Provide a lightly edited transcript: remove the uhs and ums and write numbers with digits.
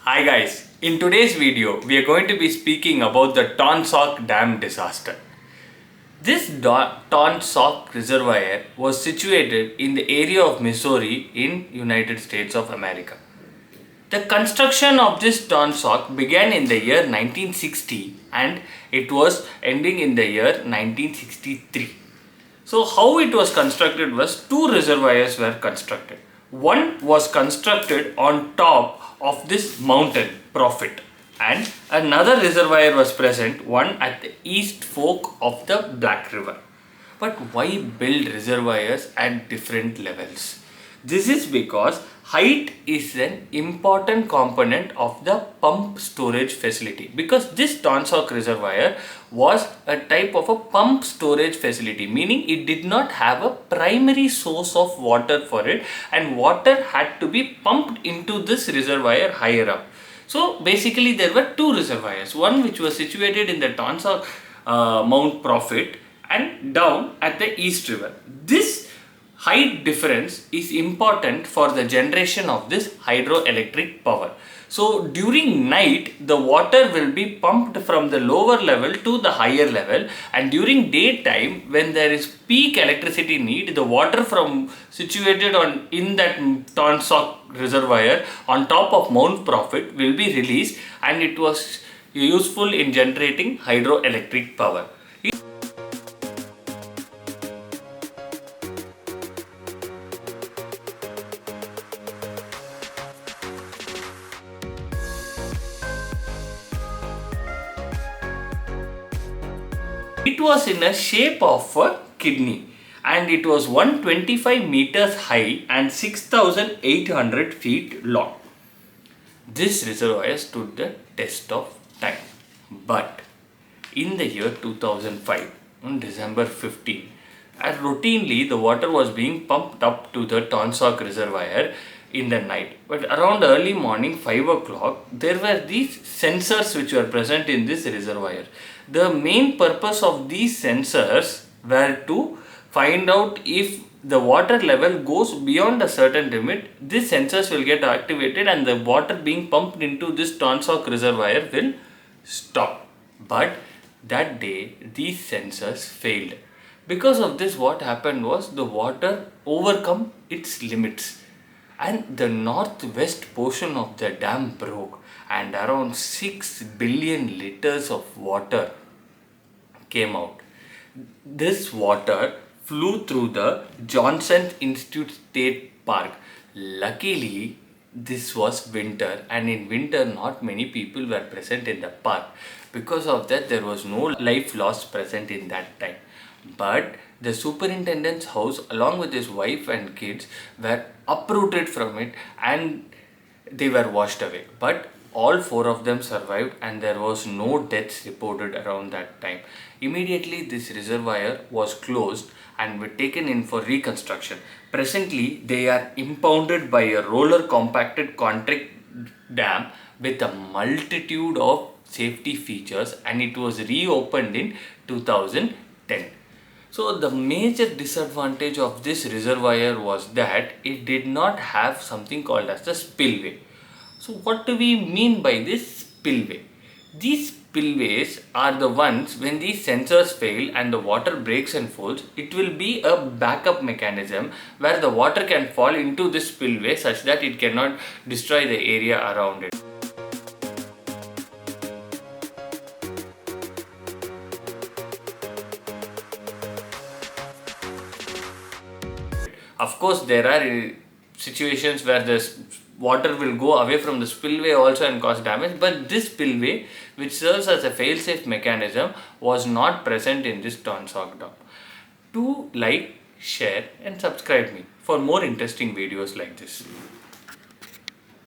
Hi guys, in today's video we are going to be speaking about the Taum Sauk dam disaster. This Taum Sauk reservoir was situated in the area of Missouri in United States of America. The construction of this Taum Sauk began in the year 1960 and it was ending in the year 1963. So how it was constructed was two reservoirs were constructed. One was constructed on top of this mountain, Proffitt, and another reservoir was present, one at the east fork of the Black River. But why build reservoirs at different levels? This is because height is an important component of the pump storage facility, because this Taum Sauk reservoir was a type of a pump storage facility, meaning it did not have a primary source of water for it and water had to be pumped into this reservoir higher up. So basically there were two reservoirs, one which was situated in the Taum Sauk Mount Proffitt and down at the East River. This height difference is important for the generation of this hydroelectric power. So during night the water will be pumped from the lower level to the higher level, and during daytime when there is peak electricity need, the water from situated on in that Taum Sauk reservoir on top of Mount Proffitt will be released, and it was useful in generating hydroelectric power. It was in a shape of a kidney and it was 125 meters high and 6,800 feet long. This reservoir stood the test of time. But in the year 2005, on December 15, routinely the water was being pumped up to the Taum Sauk reservoir in the night. But around early morning 5 o'clock, there were these sensors which were present in this reservoir. The main purpose of these sensors were to find out if the water level goes beyond a certain limit. These sensors will get activated and the water being pumped into this Taum Sauk reservoir will stop. But that day these sensors failed. Because of this, what happened was the water overcome its limits and the northwest portion of the dam broke and around 6 billion liters of water came out. This water flew through the Johnson Institute State Park. Luckily, this was winter, and in winter not many people were present in the park. Because of that, there was no life loss present in that time. But the superintendent's house along with his wife and kids were uprooted from it and they were washed away. But all four of them survived and there was no deaths reported around that time. Immediately this reservoir was closed and were taken in for reconstruction. Presently they are impounded by a roller compacted concrete dam with a multitude of safety features, and it was reopened in 2010. So the major disadvantage of this reservoir was that it did not have something called as the spillway. So what do we mean by this spillway? These spillways are the ones when these sensors fail and the water breaks and falls, it will be a backup mechanism where the water can fall into this spillway such that it cannot destroy the area around it. Of course, there are situations where the water will go away from the spillway also and cause damage, but this spillway, which serves as a fail-safe mechanism, was not present in this Taum Sauk dam. Do like, share and subscribe me for more interesting videos like this.